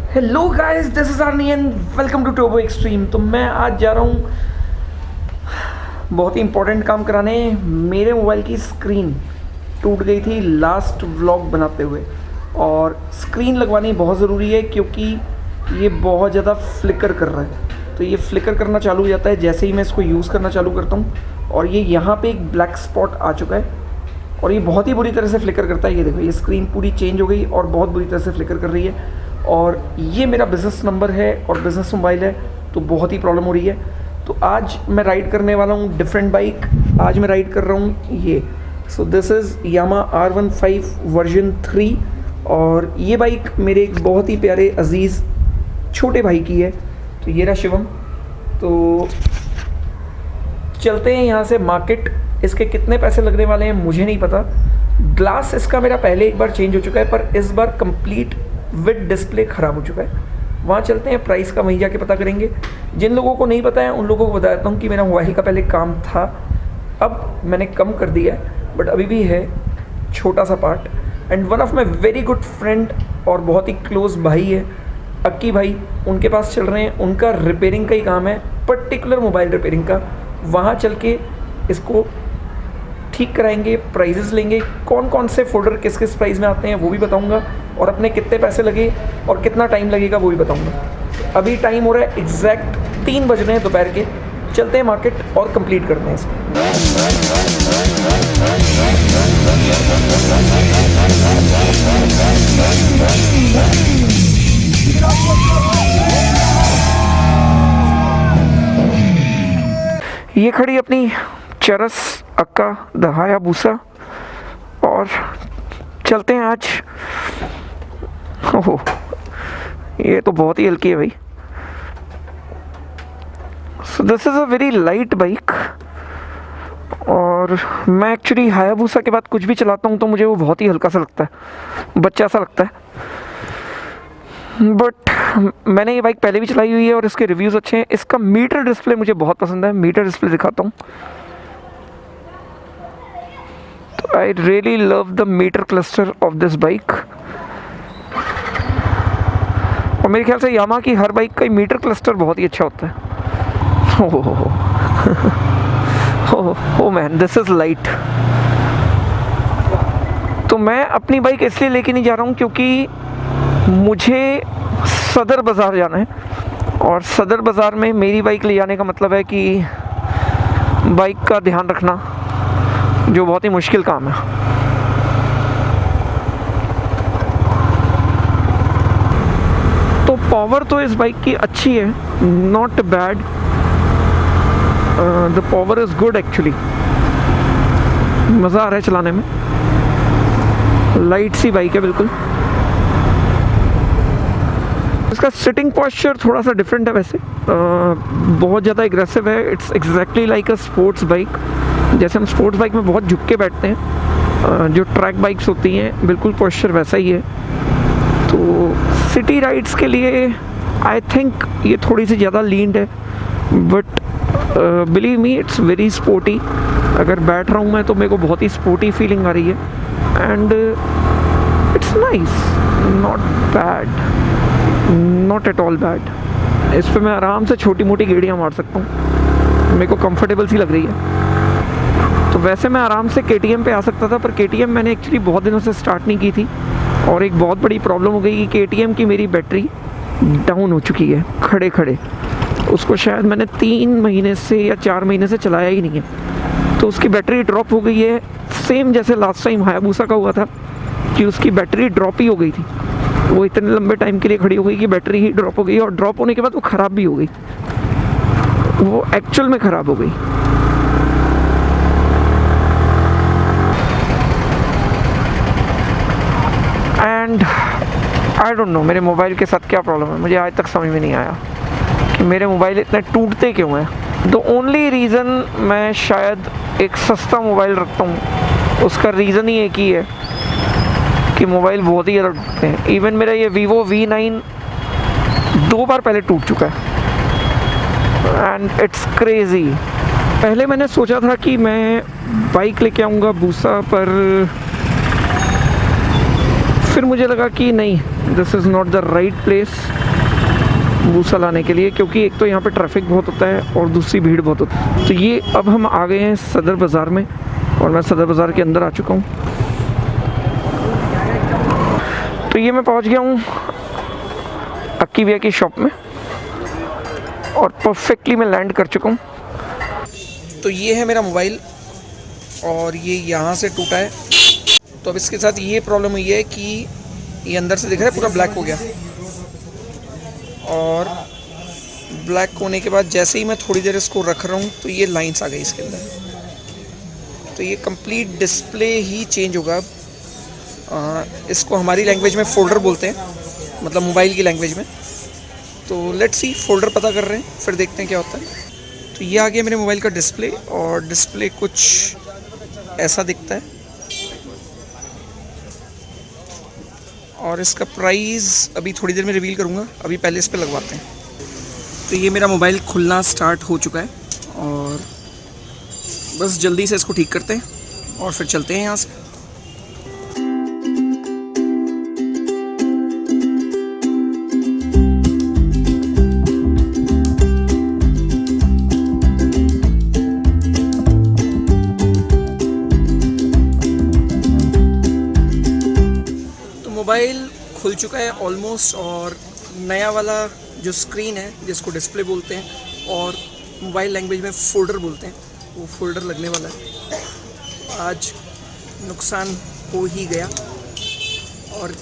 Hello guys, this is Arnie and welcome to Turbo Extreme. तो मैं आज जा रहा हूँ बहुत ही इंपॉर्टेंट काम कराने। मेरे मोबाइल की स्क्रीन टूट गई थी लास्ट व्लॉग बनाते हुए, और स्क्रीन लगवानी बहुत ज़रूरी है क्योंकि ये बहुत ज़्यादा फ्लिकर कर रहा है। तो ये फ्लिकर करना चालू हो जाता है जैसे ही मैं इसको यूज़ करना चालू करता हूँ, और ये यहाँ पे एक ब्लैक स्पॉट आ चुका है और ये बहुत ही बुरी तरह से फ्लिकर करता है। ये देखो, ये स्क्रीन पूरी चेंज हो गई और बहुत बुरी तरह से फ्लिकर कर रही है। और ये मेरा बिज़नेस नंबर है और बिज़नेस मोबाइल है, तो बहुत ही प्रॉब्लम हो रही है। तो आज मैं राइड करने वाला हूँ डिफरेंट बाइक। आज मैं राइड कर रहा हूँ ये, so this is Yamaha R15 version 3, और ये बाइक मेरे एक बहुत ही प्यारे अजीज़ छोटे भाई की है। तो ये रहा शिवम। तो चलते हैं यहाँ से मार्केट। इसके कितने पैसे लगने वाले हैं मुझे नहीं पता। ग्लास इसका मेरा पहले एक बार चेंज हो चुका है, पर इस बार कंप्लीट विद डिस्प्ले ख़राब हो चुका है। वहाँ चलते हैं, प्राइस का वहीं जाके पता करेंगे। जिन लोगों को नहीं पता है उन लोगों को बता देता हूँ कि मेरा मोबाइल का पहले काम था, अब मैंने कम कर दिया है, बट अभी भी है छोटा सा part. And one of my very good friend और बहुत ही क्लोज भाई है अक्की भाई, उनके पास चल रहे हैं। उनका रिपेयरिंग का ही काम है, पर्टिकुलर मोबाइल रिपेयरिंग का। वहाँ चल के इसको ठीक कराएंगे, प्राइजेस लेंगे, कौन कौन से फोल्डर किस किस प्राइस में आते हैं वो भी बताऊंगा, और अपने कितने पैसे लगे और कितना टाइम लगेगा वो भी बताऊंगा। अभी टाइम हो रहा है एग्जैक्ट 3 बज रहे हैं दोपहर के। चलते हैं मार्केट और कंप्लीट करते हैं इसको। ये खड़ी अपनी चरस अक्का दहाया भूसा, और चलते हैं आज। ओहो, ये तो बहुत ही हल्की है भाई। So this is a very light bike, और मैं एक्चुअली हायाबूसा के बाद कुछ भी चलाता हूँ तो मुझे वो बहुत ही हल्का सा लगता है, बच्चा सा लगता है। बट मैंने ये बाइक पहले भी चलाई हुई है और इसके रिव्यूज़ अच्छे हैं। इसका मीटर डिस्प्ले मुझे बहुत पसंद है। मीटर डिस्प्ले दिखाता हूँ। तो I really love the meter cluster of this bike, और मेरे ख्याल से यामा की हर बाइक का मीटर क्लस्टर बहुत ही अच्छा होता है। Oh man, this is light. तो मैं अपनी बाइक इसलिए लेके नहीं जा रहा हूँ क्योंकि मुझे सदर बाज़ार जाना है, और सदर बाज़ार में मेरी बाइक ले जाने का मतलब है कि बाइक का ध्यान रखना, जो बहुत ही मुश्किल काम है। तो पावर तो इस बाइक की अच्छी है, not bad. The power is good actually, मज़ा आ रहा है चलाने में। लाइट सी बाइक है बिल्कुल। इसका सिटिंग पोस्चर थोड़ा सा डिफरेंट है वैसे, बहुत ज़्यादा एग्रेसिव है। It's exactly like a sports bike. जैसे हम स्पोर्ट्स बाइक में बहुत झुक के बैठते हैं, जो ट्रैक बाइक्स होती हैं, बिल्कुल पोस्चर वैसा ही है। तो सिटी राइड्स के लिए आई थिंक ये थोड़ी सी ज़्यादा लीन्ड है, but believe me it's very sporty. अगर बैठ रहा हूँ मैं तो मेरे को बहुत ही स्पोर्टी फीलिंग आ रही है, and it's nice, not bad, not at all bad. इस पर मैं आराम से छोटी मोटी गेड़ियाँ मार सकता हूँ, मेरे को कंफर्टेबल सी लग रही है। तो वैसे मैं आराम से KTM पे आ सकता था, पर KTM मैंने एक्चुअली बहुत दिनों से स्टार्ट नहीं की थी, और एक बहुत बड़ी प्रॉब्लम हो गई कि KTM की मेरी बैटरी डाउन हो चुकी है खड़े खड़े। उसको शायद मैंने 3 महीने से या 4 महीने से चलाया ही नहीं है, तो उसकी बैटरी ड्रॉप हो गई है। सेम जैसे लास्ट टाइम हायाबूसा का हुआ था कि उसकी बैटरी ड्रॉप ही हो गई थी। वो इतने लंबे टाइम के लिए खड़ी हो गई कि बैटरी ही ड्रॉप हो गई, और ड्रॉप होने के बाद वो ख़राब भी हो गई, वो एक्चुअल में ख़राब हो गई। एंड आई डोंट नो मेरे मोबाइल के साथ क्या प्रॉब्लम है, मुझे आज तक समझ में नहीं आया कि मेरे मोबाइल इतने टूटते क्यों हैं। द ओनली रीज़न मैं शायद एक सस्ता मोबाइल रखता हूँ, उसका रीज़न ही एक ही है कि मोबाइल बहुत ही ज़्यादा टूटते हैं। इवन मेरा ये Vivo V9 2 बार पहले टूट चुका है, एंड इट्स क्रेज़ी। पहले मैंने सोचा था कि मैं बाइक लेके आऊँगा बूसा, पर फिर मुझे लगा कि नहीं, this is not the right place बूसा लाने के लिए, क्योंकि एक तो यहाँ पे ट्रैफिक बहुत होता है और दूसरी भीड़ बहुत होती है। तो ये अब हम आ गए हैं सदर बाज़ार में और मैं सदर बाज़ार के अंदर आ चुका हूँ। तो ये मैं पहुँच गया हूँ अक्की भैया की शॉप में और परफेक्टली मैं लैंड कर चुका हूँ। तो ये है मेरा मोबाइल और ये यहाँ से टूटा है। तो अब इसके साथ ये प्रॉब्लम हुई है कि ये अंदर से दिख रहा है पूरा ब्लैक हो गया, और ब्लैक होने के बाद जैसे ही मैं थोड़ी देर इसको रख रहा हूँ तो ये लाइंस आ गई इसके अंदर। तो ये कंप्लीट डिस्प्ले ही चेंज होगा। इसको हमारी लैंग्वेज में फ़ोल्डर बोलते हैं, मतलब मोबाइल की लैंग्वेज में। तो लेट्स सी, फ़ोल्डर पता कर रहे हैं, फिर देखते हैं क्या होता है। तो ये आ गया मेरे मोबाइल का डिस्प्ले, और डिस्प्ले कुछ ऐसा दिखता है। और इसका प्राइस अभी थोड़ी देर में रिवील करूँगा, अभी पहले इस पे लगवाते हैं। तो ये मेरा मोबाइल खुलना स्टार्ट हो चुका है और बस जल्दी से इसको ठीक करते हैं और फिर चलते हैं यहाँ से। मोबाइल खुल चुका है ऑलमोस्ट, और नया वाला जो स्क्रीन है जिसको डिस्प्ले बोलते हैं और मोबाइल लैंग्वेज में फ़ोल्डर बोलते हैं, वो फ़ोल्डर लगने वाला है। आज नुकसान हो ही गया और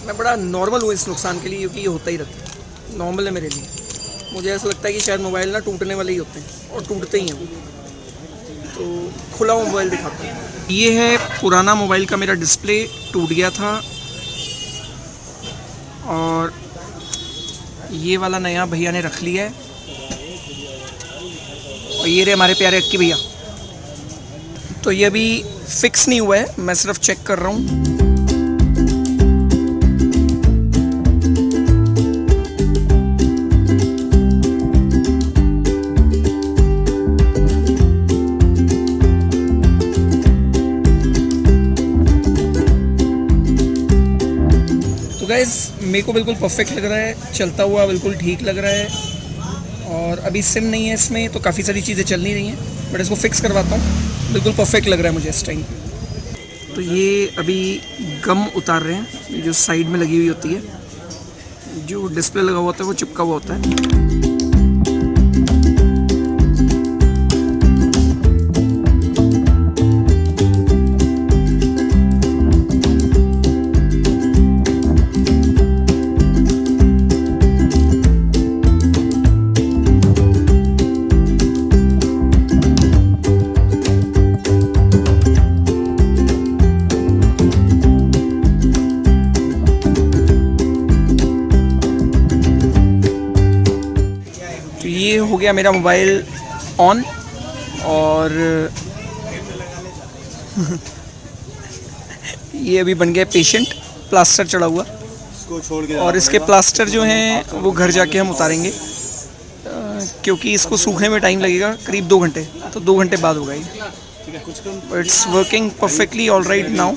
मैं बड़ा नॉर्मल हूँ इस नुकसान के लिए, क्योंकि ये होता ही रहता है, नॉर्मल है मेरे लिए। मुझे ऐसा लगता है कि शायद मोबाइल ना टूटने वाले ही होते हैं और टूटते ही हैं वो। तो खुला हुआ मोबाइल दिखाता हूँ। ये है पुराना मोबाइल का मेरा डिस्प्ले, टूट गया था। और ये वाला नया भैया ने रख लिया है, और ये रहे हमारे प्यारे अक्की भैया। तो ये अभी फिक्स नहीं हुआ है, मैं सिर्फ चेक कर रहा हूँ। तो गाइस मेरे को बिल्कुल परफेक्ट लग रहा है, चलता हुआ बिल्कुल ठीक लग रहा है। और अभी सिम नहीं है इसमें, तो काफ़ी सारी चीज़ें चल नहीं रही हैं, बट इसको फिक्स करवाता हूँ। बिल्कुल परफेक्ट लग रहा है मुझे इस टाइम पे। तो ये अभी गम उतार रहे हैं, जो साइड में लगी हुई होती है, जो डिस्प्ले लगा हुआ होता है वो चिपका हुआ होता है। ये हो गया मेरा मोबाइल ऑन, और ये अभी बन गया पेशेंट, प्लास्टर चढ़ा हुआ, और इसके प्लास्टर जो हैं वो घर जाके हम उतारेंगे, क्योंकि इसको सूखने में टाइम लगेगा करीब 2 घंटे, तो 2 घंटे बाद होगा ये। It's working perfectly all right now.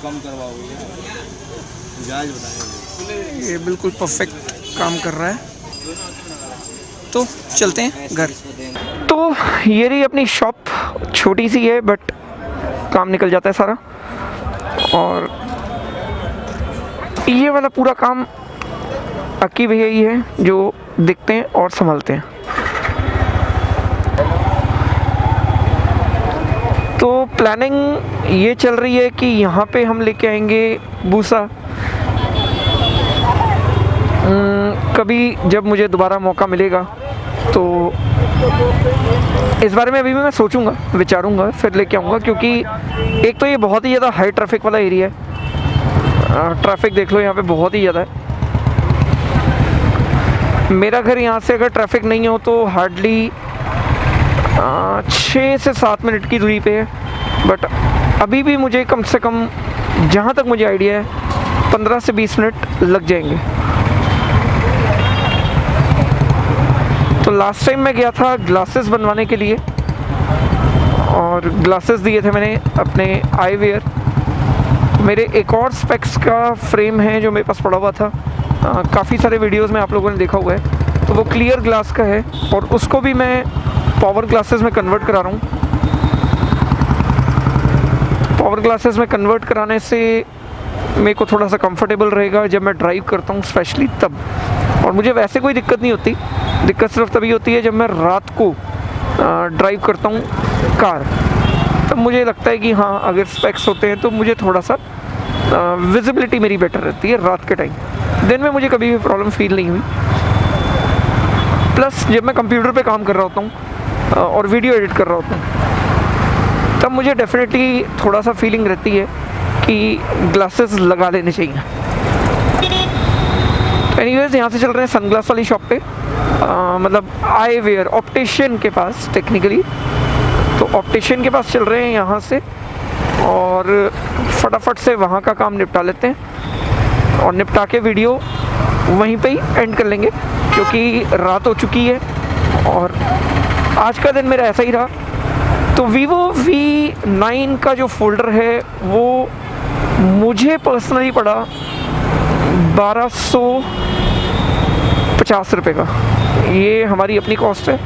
ये बिल्कुल परफेक्ट काम कर रहा है। तो चलते हैं घर। तो ये रही अपनी शॉप, छोटी सी है बट काम निकल जाता है सारा। और ये वाला पूरा काम अक्की भैया ही है जो दिखते हैं और संभालते हैं। तो प्लानिंग ये चल रही है कि यहाँ पे हम लेके आएंगे बूसा। कभी जब मुझे दोबारा मौका मिलेगा तो इस बारे में अभी भी मैं सोचूंगा, विचारूंगा, फिर लेके आऊँगा, क्योंकि एक तो ये बहुत ही ज़्यादा हाई ट्रैफिक वाला एरिया है। ट्रैफिक देख लो यहाँ पे बहुत ही ज़्यादा है। मेरा घर यहाँ से अगर ट्रैफिक नहीं हो तो हार्डली 6 से 7 मिनट की दूरी पे है, बट अभी भी मुझे कम से कम, जहाँ तक मुझे आइडिया है, 15 से 20 मिनट लग जाएंगे। तो लास्ट टाइम मैं गया था ग्लासेस बनवाने के लिए, और ग्लासेस दिए थे मैंने अपने आई वेयर, मेरे एक और स्पेक्स का फ्रेम है जो मेरे पास पड़ा हुआ था, काफ़ी सारे वीडियोस में आप लोगों ने देखा हुआ है, तो वो क्लियर ग्लास का है और उसको भी मैं पावर ग्लासेस में कन्वर्ट करा रहा हूँ। पावर ग्लासेस में कन्वर्ट कराने से मेरे को थोड़ा सा कंफर्टेबल रहेगा जब मैं ड्राइव करता हूँ, स्पेशली तब। और मुझे वैसे कोई दिक्कत नहीं होती, दिक्कत सिर्फ तभी होती है जब मैं रात को ड्राइव करता हूँ कार, तब मुझे लगता है कि हाँ अगर स्पेक्स होते हैं तो मुझे थोड़ा सा विजिबिलिटी मेरी बेटर रहती है रात के टाइम। दिन में मुझे कभी भी प्रॉब्लम फील नहीं हुई। प्लस जब मैं कंप्यूटर पे काम कर रहा होता हूँ और वीडियो एडिट कर रहा होता हूँ, तब मुझे डेफिनेटली थोड़ा सा फीलिंग रहती है कि ग्लासेस लगा लेने चाहिए। एनीवेज यहाँ से चल रहे हैं सनग्लास वाली शॉप पे, मतलब आई वेयर ऑप्टिशियन के पास टेक्निकली। तो ऑप्टिशियन के पास चल रहे हैं यहाँ से और फटाफट से वहाँ का काम निपटा लेते हैं और निपटा के वीडियो वहीं पे ही एंड कर लेंगे क्योंकि रात हो चुकी है और आज का दिन मेरा ऐसा ही रहा। तो Vivo V9 का जो फोल्डर है वो मुझे पर्सनली पड़ा 1250 रुपये का। ये हमारी अपनी कॉस्ट है,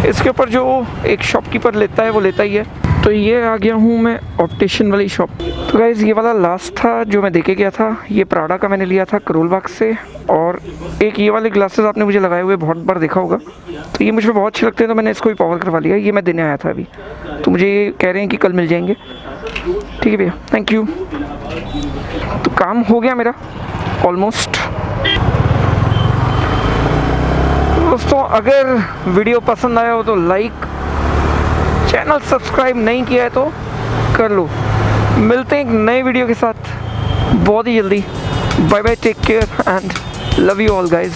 इसके ऊपर जो एक शॉपकीपर लेता है वो लेता ही है। तो ये आ गया हूँ मैं ऑप्टिशियन वाली शॉप। तो गाइज़ ये वाला लास्ट था जो मैं देके गया था, ये प्राडा का मैंने लिया था करोल बाग से। और एक ये वाले ग्लासेस आपने मुझे लगाए हुए बहुत बार देखा होगा, तो ये मुझे बहुत अच्छे लगते हैं, तो मैंने इसको भी पावर करवा लिया। ये मैं देने आया था अभी, तो मुझे ये कह रहे हैं कि कल मिल जाएंगे। ठीक है भैया, थैंक यू। तो काम हो गया मेरा ऑलमोस्ट। दोस्तों अगर वीडियो पसंद आया हो तो लाइक, चैनल सब्सक्राइब नहीं किया है तो कर लो। मिलते हैं एक नए वीडियो के साथ बहुत ही जल्दी। Bye bye, take care and love you all guys.